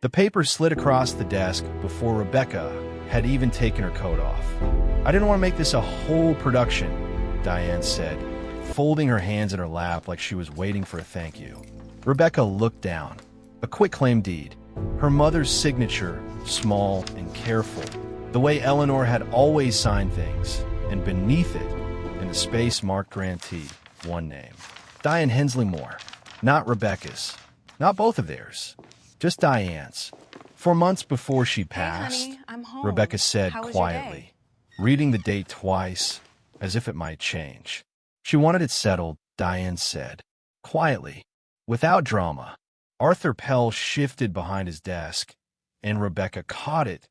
The paper slid across the desk before Rebecca had even taken her coat off. "I didn't want to make this a whole production," Diane said, folding her hands in her lap like she was waiting for a thank you. Rebecca looked down. A quitclaim deed. Her mother's signature, small and careful, the way Eleanor had always signed things, and beneath it, in the space marked grantee, one name. Diane Hensley Moore. Not Rebecca's. Not both of theirs. Just Diane's. 4 months before she passed, "Hey, honey, I'm home. Rebecca said How was your quietly, day?" reading the date twice, as if it might change. She wanted it settled, Diane said, quietly, without drama. Arthur Pell shifted behind his desk, and Rebecca caught it.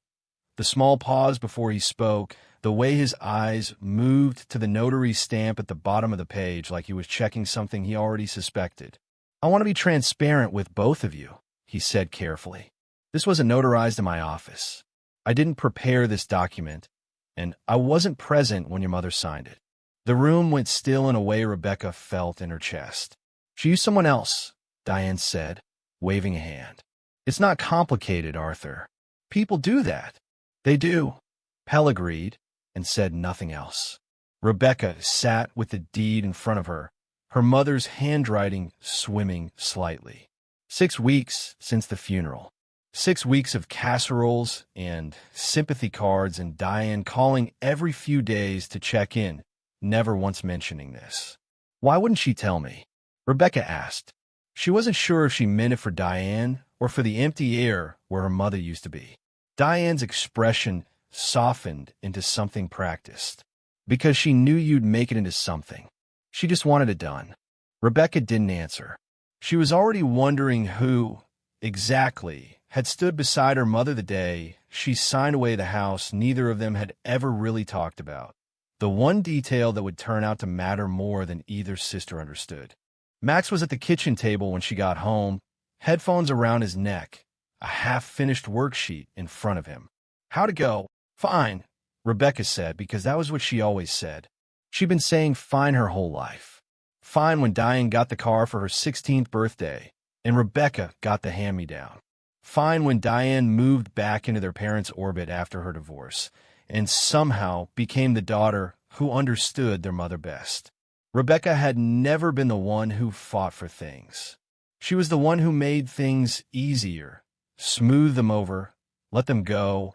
The small pause before he spoke, the way his eyes moved to the notary stamp at the bottom of the page like he was checking something he already suspected. "I want to be transparent with both of you," he said carefully. "This wasn't notarized in my office. I didn't prepare this document, and I wasn't present when your mother signed it." The room went still in a way Rebecca felt in her chest. "She used someone else," Diane said, waving a hand. "It's not complicated, Arthur. People do that." "They do," Pell agreed, and said nothing else. Rebecca sat with the deed in front of her, her mother's handwriting swimming slightly. 6 weeks since the funeral. 6 weeks of casseroles and sympathy cards and Diane calling every few days to check in, never once mentioning this. "Why wouldn't she tell me?" Rebecca asked. She wasn't sure if she meant it for Diane or for the empty air where her mother used to be. Diane's expression softened into something practiced. "Because she knew you'd make it into something. She just wanted it done." Rebecca didn't answer. She was already wondering who, exactly, had stood beside her mother the day she signed away the house neither of them had ever really talked about. The one detail that would turn out to matter more than either sister understood. Max was at the kitchen table when she got home, headphones around his neck, a half-finished worksheet in front of him. "How'd it go?" "Fine," Rebecca said, because that was what she always said. She'd been saying fine her whole life. Fine when Diane got the car for her 16th birthday, and Rebecca got the hand-me-down. Fine when Diane moved back into their parents' orbit after her divorce, and somehow became the daughter who understood their mother best. Rebecca had never been the one who fought for things. She was the one who made things easier, smoothed them over, let them go,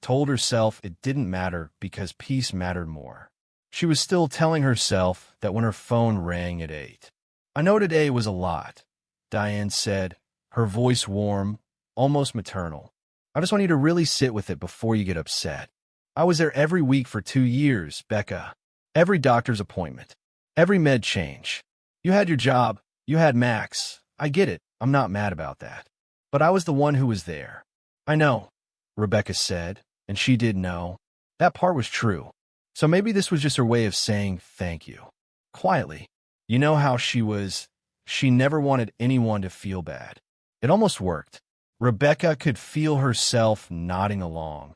told herself it didn't matter because peace mattered more. She was still telling herself that when her phone rang at 8. "I know today was a lot," Diane said, her voice warm, almost maternal. "I just want you to really sit with it before you get upset. I was there every week for 2 years, Becca. Every doctor's appointment. Every med change. You had your job. You had Max. I get it. I'm not mad about that. But I was the one who was there." "I know," Rebecca said, and she did know. That part was true. So maybe this was just her way of saying thank you. Quietly. You know how she was. She never wanted anyone to feel bad. It almost worked. Rebecca could feel herself nodding along,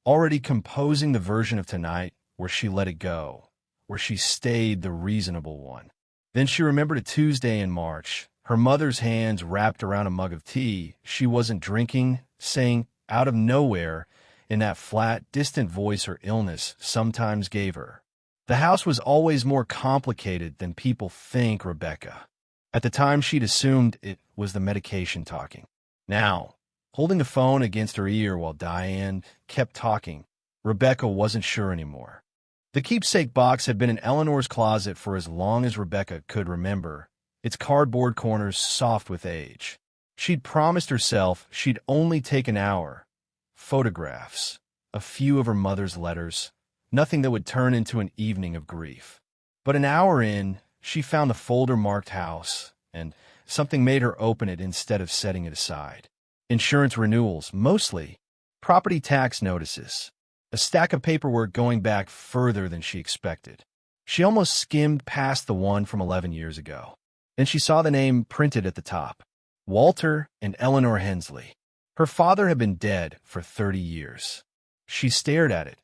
already composing the version of tonight where she let it go, where she stayed the reasonable one. Then she remembered a Tuesday in March, her mother's hands wrapped around a mug of tea she wasn't drinking, saying, out of nowhere, in that flat, distant voice her illness sometimes gave her, "The house was always more complicated than people think, Rebecca." At the time, she'd assumed it was the medication talking. Now, holding the phone against her ear while Diane kept talking, Rebecca wasn't sure anymore. The keepsake box had been in Eleanor's closet for as long as Rebecca could remember, its cardboard corners soft with age. She'd promised herself she'd only take an hour. Photographs, a few of her mother's letters, nothing that would turn into an evening of grief. But an hour in, she found the folder marked house, and something made her open it instead of setting it aside. Insurance renewals, mostly. Property tax notices. A stack of paperwork going back further than she expected. She almost skimmed past the one from 11 years ago. Then she saw the name printed at the top. Walter and Eleanor Hensley. Her father had been dead for 30 years. She stared at it,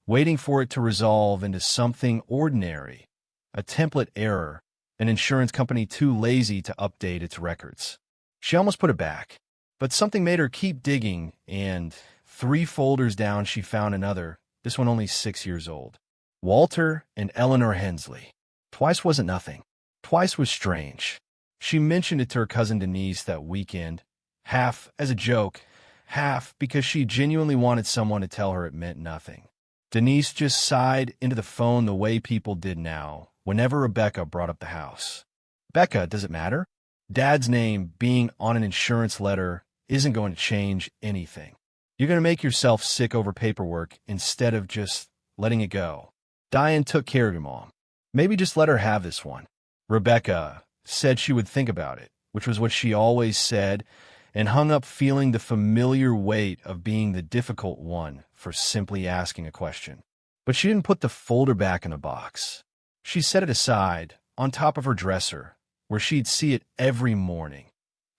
waiting for it to resolve into something ordinary, a template error, an insurance company too lazy to update its records. She almost put it back, but something made her keep digging, and 3 folders down she found another, this one only 6 years old. Walter and Eleanor Hensley. Twice wasn't nothing. Twice was strange. She mentioned it to her cousin Denise that weekend, half as a joke, half because she genuinely wanted someone to tell her it meant nothing. Denise just sighed into the phone the way people did now whenever Rebecca brought up the house. Becca, does it matter? Dad's name being on an insurance letter isn't going to change anything. You're going to make yourself sick over paperwork instead of just letting it go. Diane took care of your mom. Maybe just let her have this one. Rebecca said she would think about it, which was what she always said, and hung up feeling the familiar weight of being the difficult one for simply asking a question. But she didn't put the folder back in the box. She set it aside, on top of her dresser, where she'd see it every morning.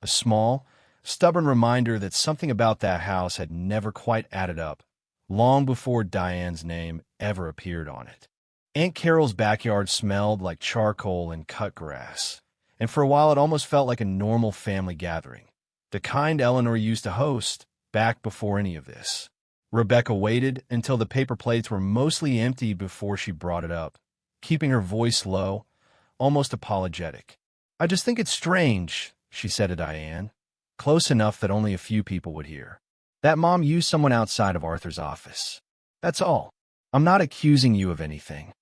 A small, stubborn reminder that something about that house had never quite added up, long before Diane's name ever appeared on it. Aunt Carol's backyard smelled like charcoal and cut grass, and for a while it almost felt like a normal family gathering, the kind Eleanor used to host back before any of this. Rebecca waited until the paper plates were mostly empty before she brought it up, keeping her voice low, almost apologetic. "I just think it's strange," she said to Diane, close enough that only a few people would hear, "that Mom used someone outside of Arthur's office. That's all. I'm not accusing you of anything."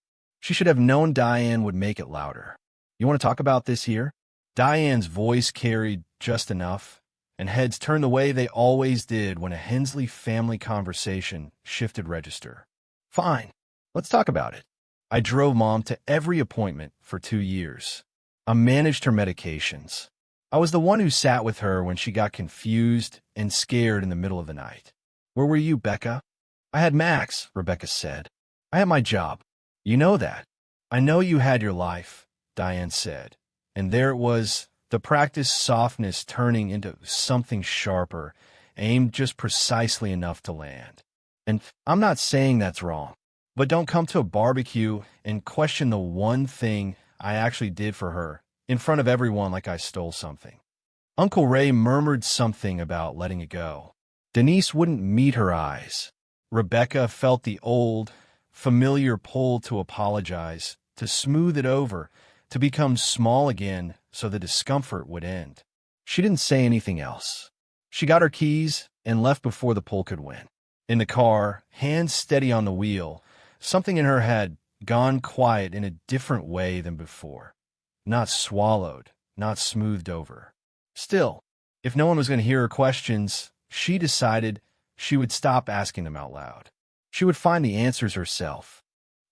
She should have known Diane would make it louder. "You want to talk about this here?" Diane's voice carried just enough, and heads turned the way they always did when a Hensley family conversation shifted register. "Fine. Let's talk about it. I drove Mom to every appointment for 2 years. I managed her medications. I was the one who sat with her when she got confused and scared in the middle of the night. Where were you, Becca?" "I had Max," Rebecca said. "I had my job. You know that." "I know you had your life," Diane said. And there it was, the practiced softness turning into something sharper, aimed just precisely enough to land. "And I'm not saying that's wrong, but don't come to a barbecue and question the one thing I actually did for her in front of everyone like I stole something." Uncle Ray murmured something about letting it go. Denise wouldn't meet her eyes. Rebecca felt the old, familiar pull to apologize, to smooth it over, to become small again so the discomfort would end. She didn't say anything else. She got her keys and left before the pull could win. In the car, hands steady on the wheel, something in her had gone quiet in a different way than before. Not swallowed, not smoothed over. Still, if no one was going to hear her questions, she decided she would stop asking them out loud. She would find the answers herself.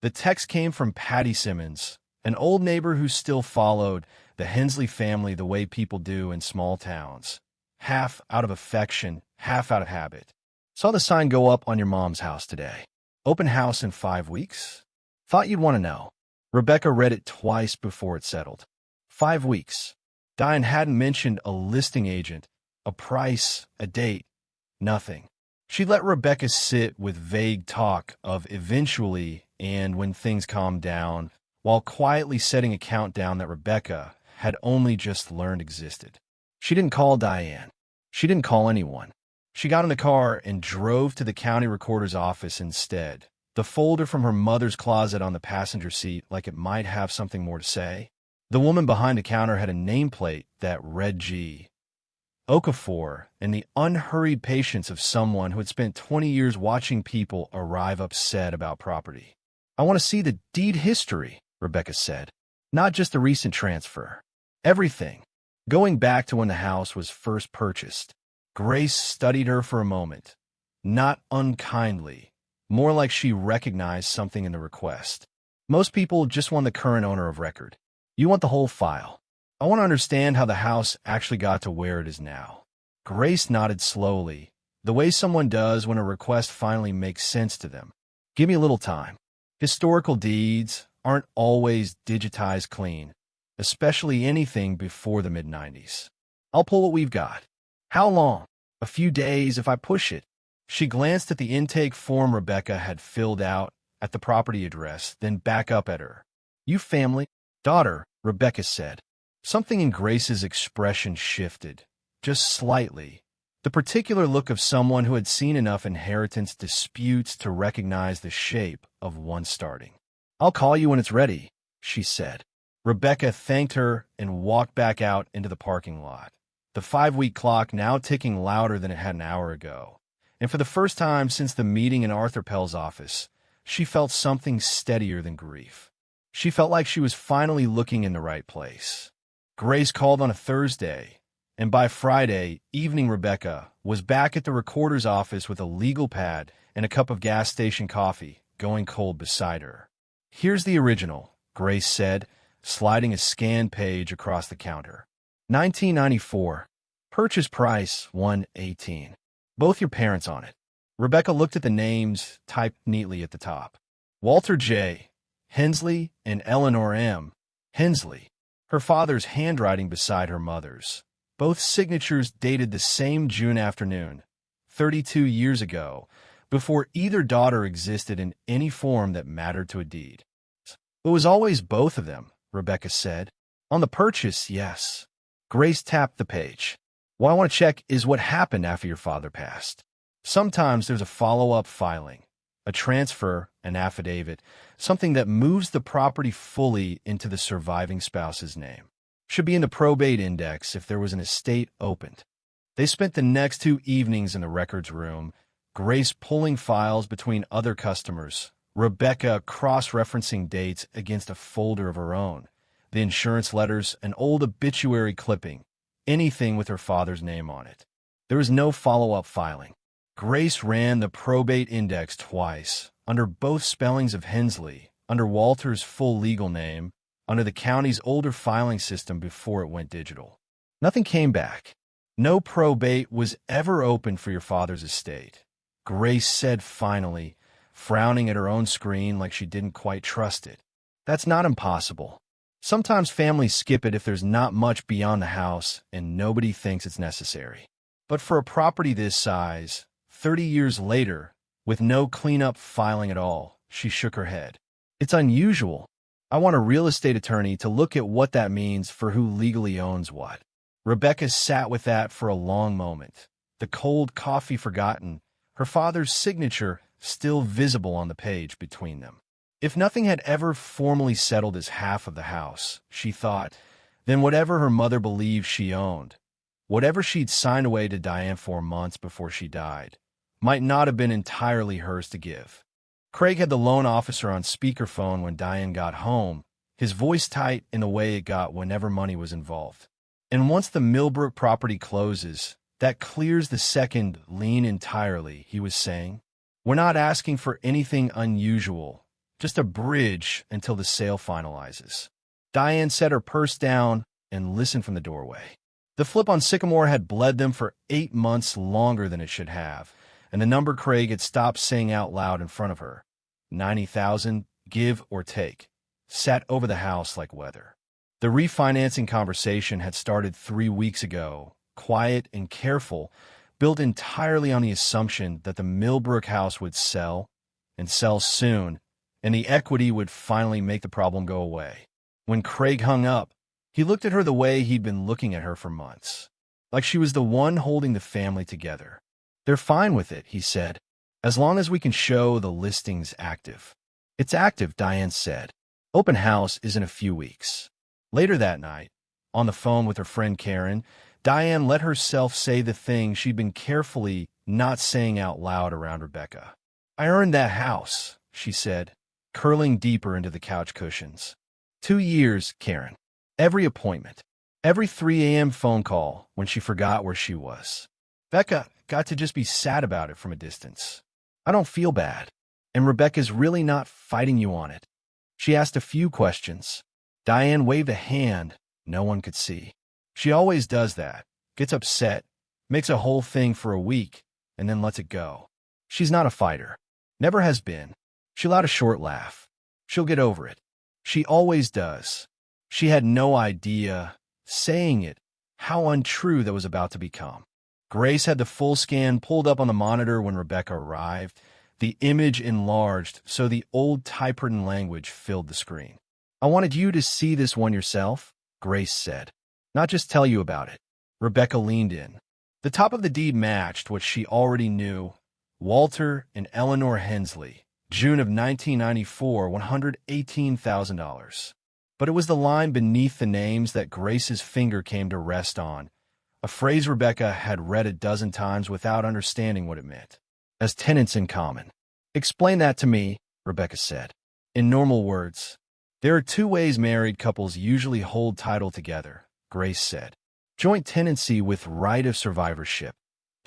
The text came from Patty Simmons, an old neighbor who still followed the Hensley family the way people do in small towns, half out of affection, half out of habit. "Saw the sign go up on your mom's house today. Open house in 5 weeks. Thought you'd want to know." Rebecca read it twice before it settled. 5 weeks. Diane hadn't mentioned a listing agent, a price, a date, nothing. She let Rebecca sit with vague talk of eventually and when things calmed down, while quietly setting a countdown that Rebecca had only just learned existed. She didn't call Diane. She didn't call anyone. She got in the car and drove to the county recorder's office instead, the folder from her mother's closet on the passenger seat like it might have something more to say. The woman behind the counter had a nameplate that read G. Okafor, and the unhurried patience of someone who had spent 20 years watching people arrive upset about property. "I want to see the deed history," Rebecca said. "Not just the recent transfer. Everything. Going back to when the house was first purchased." Grace studied her for a moment. Not unkindly, more like she recognized something in the request. "Most people just want the current owner of record. You want the whole file. I want to understand how the house actually got to where it is now." Grace nodded slowly, the way someone does when a request finally makes sense to them. "Give me a little time. Historical deeds aren't always digitized clean, especially anything before the mid-90s. I'll pull what we've got." "How long?" "A few days if I push it." She glanced at the intake form Rebecca had filled out at the property address, then back up at her. "You family, daughter, Rebecca said. Something in Grace's expression shifted, just slightly, the particular look of someone who had seen enough inheritance disputes to recognize the shape of one starting. "I'll call you when it's ready," she said. Rebecca thanked her and walked back out into the parking lot, the 5-week clock now ticking louder than it had an hour ago. And for the first time since the meeting in Arthur Pell's office, she felt something steadier than grief. She felt like she was finally looking in the right place. Grace called on a Thursday, and by Friday evening Rebecca was back at the recorder's office with a legal pad and a cup of gas station coffee going cold beside her. "Here's the original," Grace said, sliding a scanned page across the counter. "1994. Purchase price $118. Both your parents on it." Rebecca looked at the names typed neatly at the top. Walter J. Hensley and Eleanor M. Hensley. Her father's handwriting beside her mother's. Both signatures dated the same June afternoon, 32 years ago, before either daughter existed in any form that mattered to a deed. "It was always both of them," Rebecca said. "On the purchase, yes." Grace tapped the page. "What I want to check is what happened after your father passed. Sometimes there's a follow-up filing, a transfer, an affidavit, something that moves the property fully into the surviving spouse's name. Should be in the probate index if there was an estate opened." They spent the next 2 evenings in the records room, Grace pulling files between other customers, Rebecca cross-referencing dates against a folder of her own, the insurance letters, an old obituary clipping, anything with her father's name on it. There was no follow-up filing. Grace ran the probate index twice, under both spellings of Hensley, under Walter's full legal name, under the county's older filing system before it went digital. Nothing came back. "No probate was ever opened for your father's estate," Grace said finally, frowning at her own screen like she didn't quite trust it. "That's not impossible. Sometimes families skip it if there's not much beyond the house and nobody thinks it's necessary. But for a property this size, 30 years later, with no cleanup filing at all," she shook her head. "It's unusual. I want a real estate attorney to look at what that means for who legally owns what." Rebecca sat with that for a long moment, the cold coffee forgotten, her father's signature still visible on the page between them. If nothing had ever formally settled as half of the house, she thought, then whatever her mother believed she owned, whatever she'd signed away to Diane 4 months before she died, might not have been entirely hers to give. Craig had the loan officer on speakerphone when Diane got home, his voice tight in the way it got whenever money was involved. "And once the Millbrook property closes, that clears the second lien entirely," he was saying. "We're not asking for anything unusual, just a bridge until the sale finalizes." Diane set her purse down and listened from the doorway. The flip on Sycamore had bled them for 8 months longer than it should have, and the number Craig had stopped saying out loud in front of her, 90,000, give or take, sat over the house like weather. The refinancing conversation had started 3 weeks ago, quiet and careful, built entirely on the assumption that the Millbrook house would sell, and sell soon, and the equity would finally make the problem go away. When Craig hung up, he looked at her the way he'd been looking at her for months, like she was the one holding the family together. "They're fine with it," he said, "as long as we can show the listing's active." "It's active," Diane said. "Open house is in a few weeks." Later that night, on the phone with her friend Karen, Diane let herself say the thing she'd been carefully not saying out loud around Rebecca. "I earned that house," she said, curling deeper into the couch cushions. 2 years, Karen. Every appointment. Every 3 a.m. phone call when she forgot where she was. Becca got to just be sad about it from a distance. "I don't feel bad. And Rebecca's really not fighting you on it." She asked a few questions. Diane waved a hand no one could see. She always does that. Gets upset, makes a whole thing for a week, and then lets it go. She's not a fighter. Never has been. She let a short laugh. She'll get over it. She always does. She had no idea, saying it, how untrue that was about to become. Grace had the full scan pulled up on the monitor when Rebecca arrived, the image enlarged so the old typewritten language filled the screen. I wanted you to see this one yourself, Grace said. Not just tell you about it. Rebecca leaned in. The top of the deed matched what she already knew. Walter and Eleanor Hensley, June of 1994, $118,000. But it was the line beneath the names that Grace's finger came to rest on, a phrase Rebecca had read a dozen times without understanding what it meant. As tenants in common. Explain that to me, Rebecca said. In normal words. There are two ways married couples usually hold title together, Grace said. Joint tenancy with right of survivorship.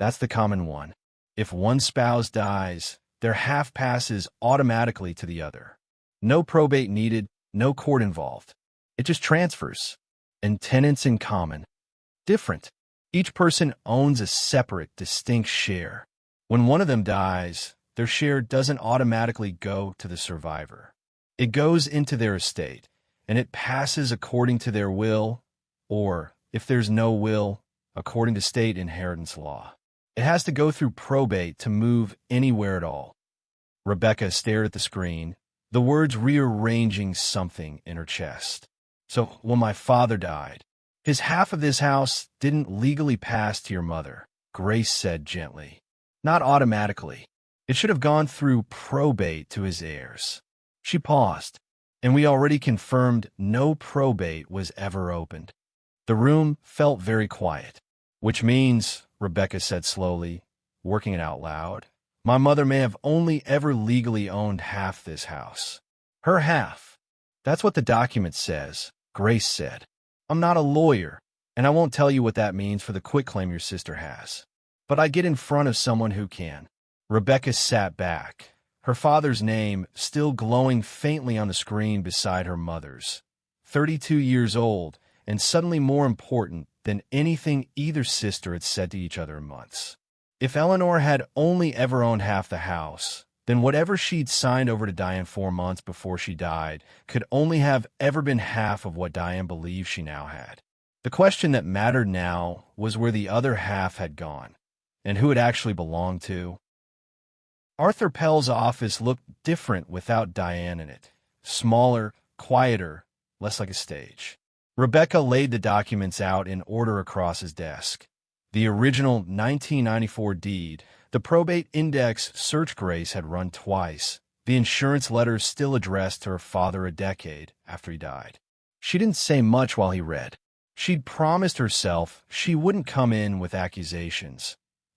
That's the common one. If one spouse dies, their half passes automatically to the other. No probate needed, no court involved. It just transfers. And tenants in common. Different. Each person owns a separate, distinct share. When one of them dies, their share doesn't automatically go to the survivor. It goes into their estate, and it passes according to their will, or, if there's no will, according to state inheritance law. It has to go through probate to move anywhere at all. Rebecca stared at the screen, the words rearranging something in her chest. So, when my father died, his half of this house didn't legally pass to your mother, Grace said gently. Not automatically. It should have gone through probate to his heirs. She paused, and we already confirmed no probate was ever opened. The room felt very quiet, which means, Rebecca said slowly, working it out loud, my mother may have only ever legally owned half this house. Her half. That's what the document says, Grace said. I'm not a lawyer, and I won't tell you what that means for the quitclaim your sister has. But I get in front of someone who can. Rebecca sat back, her father's name still glowing faintly on the screen beside her mother's. 32 years old, and suddenly more important than anything either sister had said to each other in months. If Eleanor had only ever owned half the house, then whatever she'd signed over to Diane 4 months before she died could only have ever been half of what Diane believed she now had. The question that mattered now was where the other half had gone, and who it actually belonged to. Arthur Pell's office looked different without Diane in it. Smaller, quieter, less like a stage. Rebecca laid the documents out in order across his desk. The original 1994 deed, the probate index search Grace had run twice, the insurance letters still addressed to her father a decade after he died. She didn't say much while he read. She'd promised herself she wouldn't come in with accusations,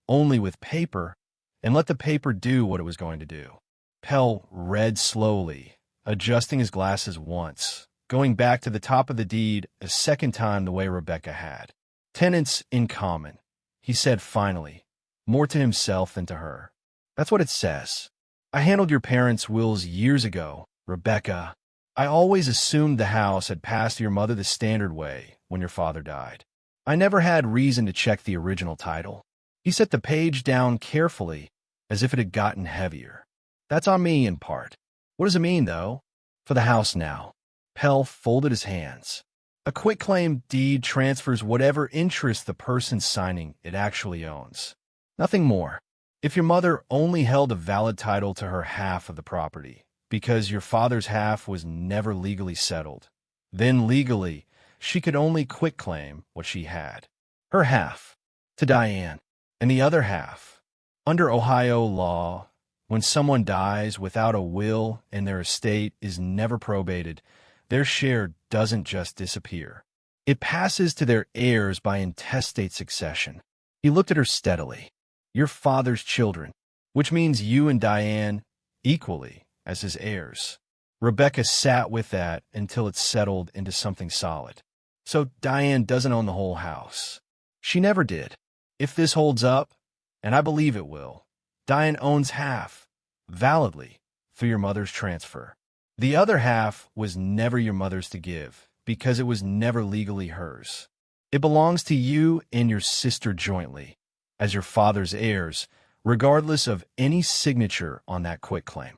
only with paper, and let the paper do what it was going to do. Pell read slowly, adjusting his glasses once, going back to the top of the deed a second time the way Rebecca had. Tenants in common, he said finally, more to himself than to her. That's what it says. I handled your parents' wills years ago, Rebecca. I always assumed the house had passed to your mother the standard way when your father died. I never had reason to check the original title. He set the page down carefully, as if it had gotten heavier. That's on me, in part. What does it mean, though? For the house now. Pell folded his hands. A quitclaim deed transfers whatever interest the person signing it actually owns. Nothing more. If your mother only held a valid title to her half of the property, because your father's half was never legally settled, then legally, she could only quitclaim what she had. Her half, to Diane. And the other half, under Ohio law, when someone dies without a will and their estate is never probated, their share doesn't just disappear. It passes to their heirs by intestate succession. He looked at her steadily. Your father's children, which means you and Diane equally as his heirs. Rebecca sat with that until it settled into something solid. So Diane doesn't own the whole house. She never did. If this holds up, and I believe it will, Diane owns half, validly, through your mother's transfer. The other half was never your mother's to give, because it was never legally hers. It belongs to you and your sister jointly, as your father's heirs, regardless of any signature on that quitclaim.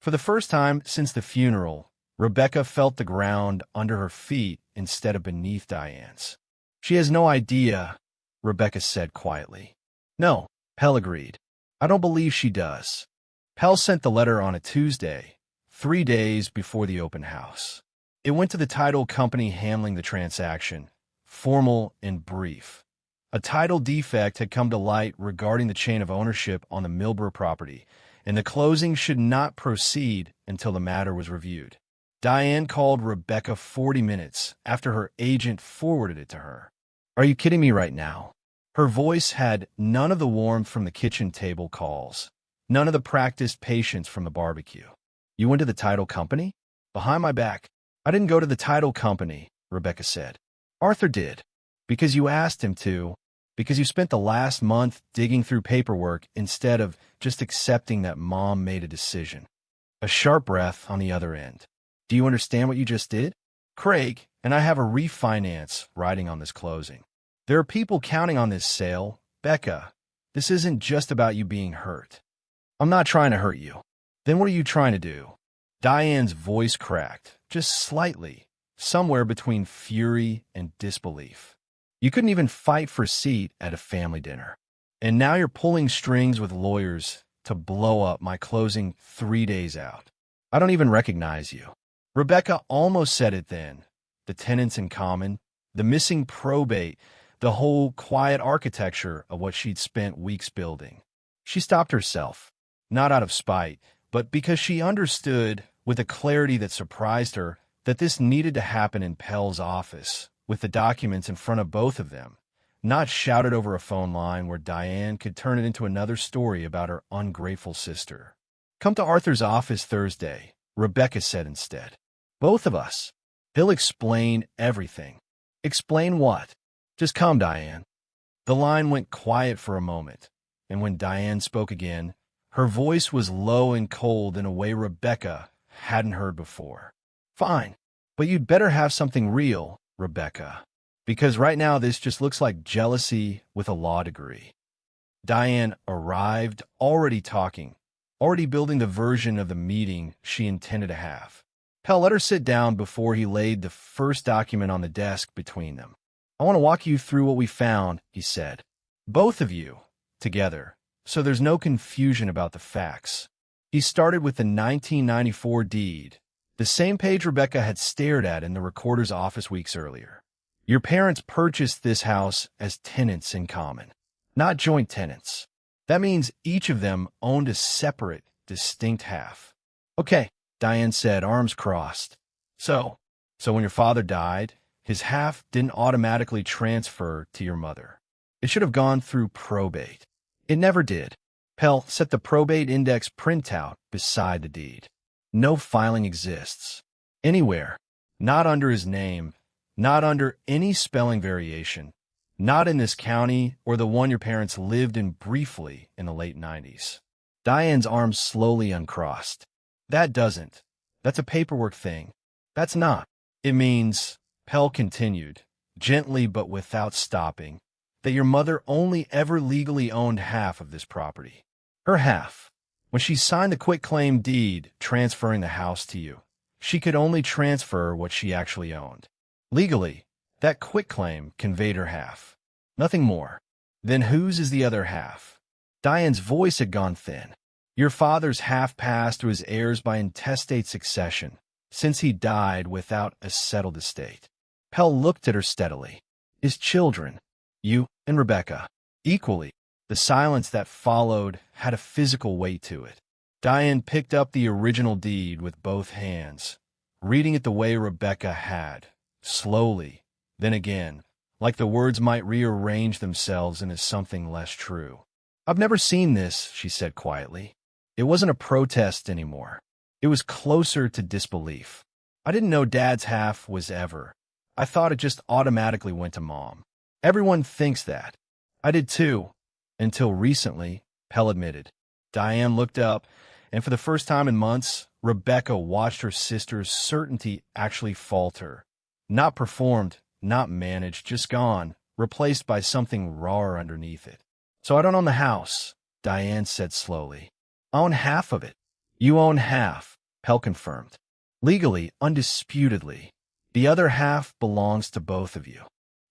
For the first time since the funeral, Rebecca felt the ground under her feet instead of beneath Diane's. She has no idea, Rebecca said quietly. No, Pell agreed. I don't believe she does. Pell sent the letter on a Tuesday, 3 days before the open house. It went to the title company handling the transaction, formal and brief. A title defect had come to light regarding the chain of ownership on the Milborough property, and the closing should not proceed until the matter was reviewed. Diane called Rebecca 40 minutes after her agent forwarded it to her. "Are you kidding me right now?" Her voice had none of the warmth from the kitchen table calls, none of the practiced patience from the barbecue. "You went to the title company?" "Behind my back." "I didn't go to the title company," Rebecca said. "Arthur did. Because you asked him to. Because you spent the last month digging through paperwork instead of just accepting that Mom made a decision." A sharp breath on the other end. "Do you understand what you just did? Craig and I have a refinance riding on this closing. There are people counting on this sale. Becca, this isn't just about you being hurt." "I'm not trying to hurt you." "Then what are you trying to do?" Diane's voice cracked, just slightly, somewhere between fury and disbelief. "You couldn't even fight for a seat at a family dinner. And now you're pulling strings with lawyers to blow up my closing 3 days out. I don't even recognize you." Rebecca almost said it then. The tenants in common, the missing probate, the whole quiet architecture of what she'd spent weeks building. She stopped herself, not out of spite, but because she understood, with a clarity that surprised her, that this needed to happen in Pell's office, with the documents in front of both of them, not shouted over a phone line where Diane could turn it into another story about her ungrateful sister. "Come to Arthur's office Thursday," Rebecca said instead. "Both of us. He'll explain everything." "Explain what?" "Just come, Diane." The line went quiet for a moment, and when Diane spoke again, her voice was low and cold in a way Rebecca hadn't heard before. "Fine, but you'd better have something real, Rebecca, because right now this just looks like jealousy with a law degree." Diane arrived already talking, already building the version of the meeting she intended to have. Pell let her sit down before he laid the first document on the desk between them. "I want to walk you through what we found," he said. "Both of you, together, so there's no confusion about the facts." He started with the 1994 deed, the same page Rebecca had stared at in the recorder's office weeks earlier. "Your parents purchased this house as tenants in common, not joint tenants. That means each of them owned a separate, distinct half." "Okay," Diane said, arms crossed. So when your father died, his half didn't automatically transfer to your mother. It should have gone through probate." "It never did." Pell set the probate index printout beside the deed. "No filing exists. Anywhere. Not under his name. Not under any spelling variation. Not in this county or the one your parents lived in briefly in the late 90s. Diane's arms slowly uncrossed. "That doesn't. That's a paperwork thing. That's not. It means," Pell continued, gently but without stopping, "that your mother only ever legally owned half of this property. Her half. When she signed the quitclaim deed transferring the house to you, she could only transfer what she actually owned. Legally, that quitclaim conveyed her half. Nothing more. Then whose is the other half?" Diane's voice had gone thin. "Your father's half passed to his heirs by intestate succession, since he died without a settled estate." Pell looked at her steadily. "His children, you and Rebecca, equally." The silence that followed had a physical weight to it. Diane picked up the original deed with both hands, reading it the way Rebecca had, slowly, then again, like the words might rearrange themselves into something less true. "I've never seen this," she said quietly. It wasn't a protest anymore. It was closer to disbelief. "I didn't know Dad's half was ever. I thought it just automatically went to Mom. Everyone thinks that. I did too. Until recently," Pell admitted. Diane looked up, and for the first time in months, Rebecca watched her sister's certainty actually falter. Not performed, not managed, just gone, replaced by something rawer underneath it. "So I don't own the house," Diane said slowly. "I own half of it." "You own half," Pell confirmed. "Legally, undisputedly. The other half belongs to both of you."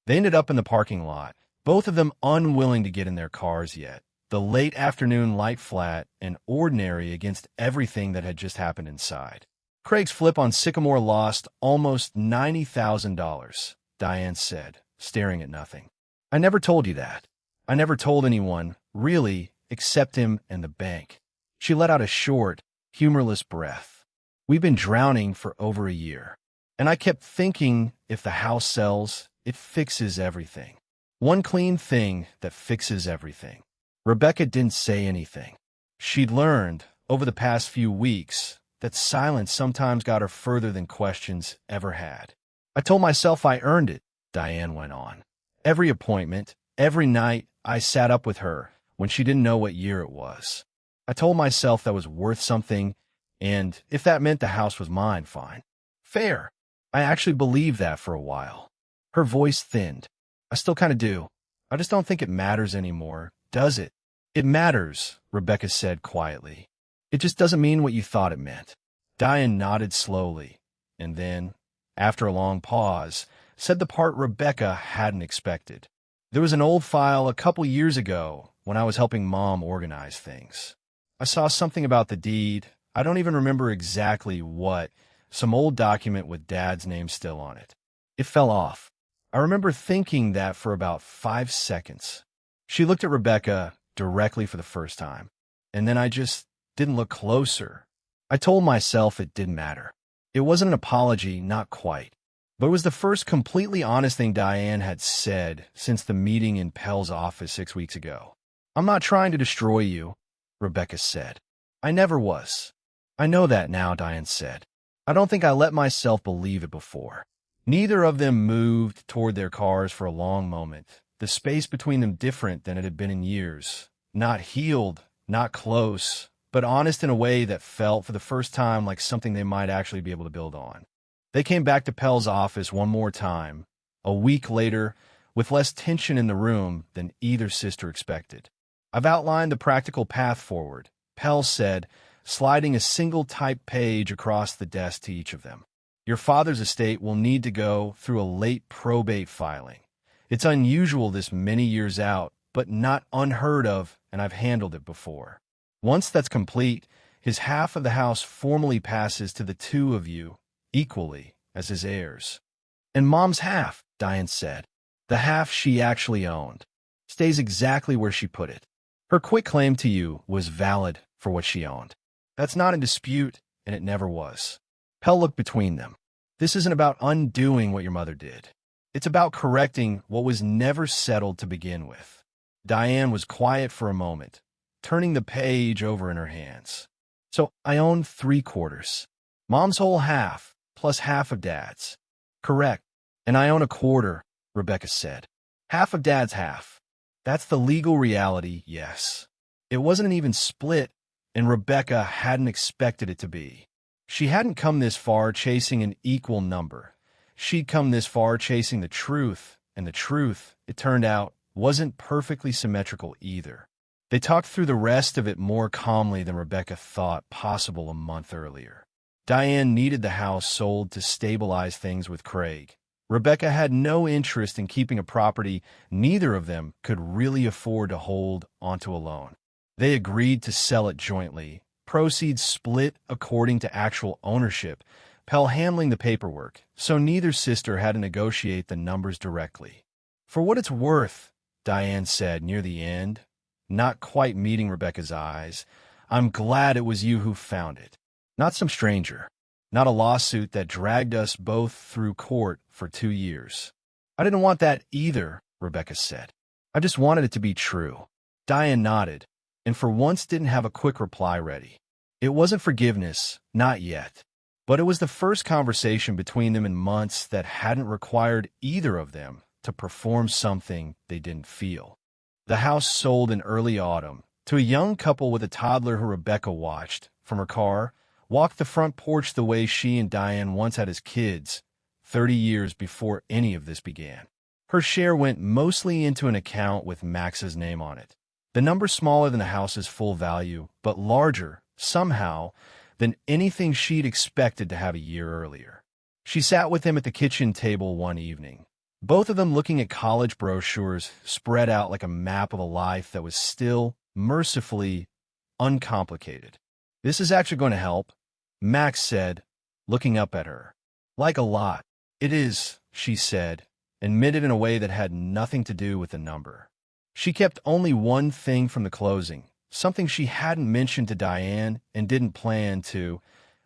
They ended up in the parking lot, both of them unwilling to get in their cars yet. The late afternoon light flat and ordinary against everything that had just happened inside. Craig's flip on Sycamore lost almost $90,000, Diane said, staring at nothing. I never told you that. I never told anyone, really, except him and the bank. She let out a short, humorless breath. We've been drowning for over a year. And I kept thinking if the house sells, it fixes everything. One clean thing that fixes everything. Rebecca didn't say anything. She'd learned, over the past few weeks, that silence sometimes got her further than questions ever had. I told myself I earned it, Diane went on. Every appointment, every night, I sat up with her when she didn't know what year it was. I told myself that was worth something, and if that meant the house was mine, fine. Fair. I actually believed that for a while. Her voice thinned. I still kind of do. I just don't think it matters anymore, does it? It matters, Rebecca said quietly. It just doesn't mean what you thought it meant. Diane nodded slowly, and then, after a long pause, said the part Rebecca hadn't expected. There was an old file a couple years ago when I was helping Mom organize things. I saw something about the deed. I don't even remember exactly what, some old document with Dad's name still on it. It fell off. I remember thinking that for about 5 seconds. She looked at Rebecca directly for the first time, and then I just didn't look closer. I told myself it didn't matter. It wasn't an apology, not quite. But it was the first completely honest thing Diane had said since the meeting in Pell's office 6 weeks ago. I'm not trying to destroy you, Rebecca said. I never was. I know that now, Diane said. I don't think I let myself believe it before. Neither of them moved toward their cars for a long moment, the space between them different than it had been in years. Not healed, not close, but honest in a way that felt for the first time like something they might actually be able to build on. They came back to Pell's office one more time, a week later, with less tension in the room than either sister expected. I've outlined the practical path forward, Pell said, sliding a single typed page across the desk to each of them. Your father's estate will need to go through a late probate filing. It's unusual this many years out, but not unheard of, and I've handled it before. Once that's complete, his half of the house formally passes to the two of you, equally, as his heirs. And Mom's half, Diane said, the half she actually owned, stays exactly where she put it. Her quitclaim to you was valid for what she owned. That's not in dispute, and it never was. Pell looked between them. This isn't about undoing what your mother did. It's about correcting what was never settled to begin with. Diane was quiet for a moment, turning the page over in her hands. So I own 3/4. Mom's whole half, plus half of Dad's. Correct. And I own 1/4, Rebecca said. Half of Dad's half. That's the legal reality, yes. It wasn't an even split, and Rebecca hadn't expected it to be. She hadn't come this far chasing an equal number. She'd come this far chasing the truth, and the truth, it turned out, wasn't perfectly symmetrical either. They talked through the rest of it more calmly than Rebecca thought possible a month earlier. Diane needed the house sold to stabilize things with Craig. Rebecca had no interest in keeping a property neither of them could really afford to hold onto alone. They agreed to sell it jointly, proceeds split according to actual ownership, Pell handling the paperwork, so neither sister had to negotiate the numbers directly. For what it's worth, Diane said near the end, not quite meeting Rebecca's eyes, I'm glad it was you who found it. Not some stranger. Not a lawsuit that dragged us both through court for 2 years. I didn't want that either, Rebecca said. I just wanted it to be true. Diane nodded, and for once didn't have a quick reply ready. It wasn't forgiveness, not yet. But it was the first conversation between them in months that hadn't required either of them to perform something they didn't feel. The house sold in early autumn to a young couple with a toddler who Rebecca watched, from her car, walked the front porch the way she and Diane once had as kids, 30 years before any of this began. Her share went mostly into an account with Max's name on it. The number smaller than the house's full value, but larger, somehow, than anything she'd expected to have a year earlier. She sat with him at the kitchen table one evening, both of them looking at college brochures spread out like a map of a life that was still, mercifully, uncomplicated. This is actually going to help, Max said, looking up at her. Like a lot. It is, she said, admitted in a way that had nothing to do with the number. She kept only one thing from the closing, something she hadn't mentioned to Diane and didn't plan to: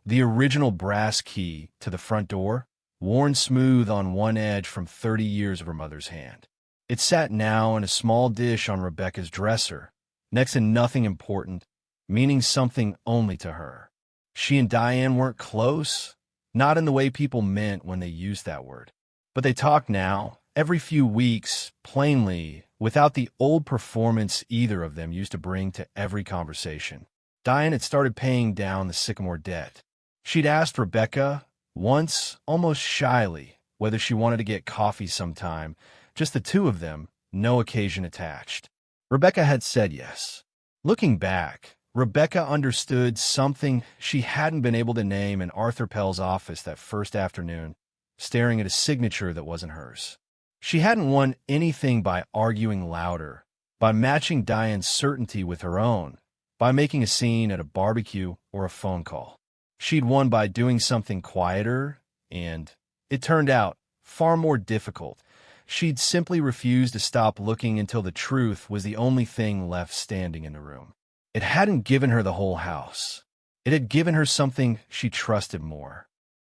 the original brass key to the front door, worn smooth on one edge from 30 years of her mother's hand. It sat now in a small dish on Rebecca's dresser, next to nothing important, meaning something only to her. She and Diane weren't close, not in the way people meant when they used that word. But they talked now, every few weeks, plainly, without the old performance either of them used to bring to every conversation. Diane had started paying down the Sycamore debt. She'd asked Rebecca, once, almost shyly, whether she wanted to get coffee sometime, just the two of them, no occasion attached. Rebecca had said yes. Looking back, Rebecca understood something she hadn't been able to name in Arthur Pell's office that first afternoon, staring at a signature that wasn't hers. She hadn't won anything by arguing louder, by matching Diane's certainty with her own, by making a scene at a barbecue or a phone call. She'd won by doing something quieter and, it turned out, far more difficult. She'd simply refused to stop looking until the truth was the only thing left standing in the room. It hadn't given her the whole house. It had given her something she trusted more.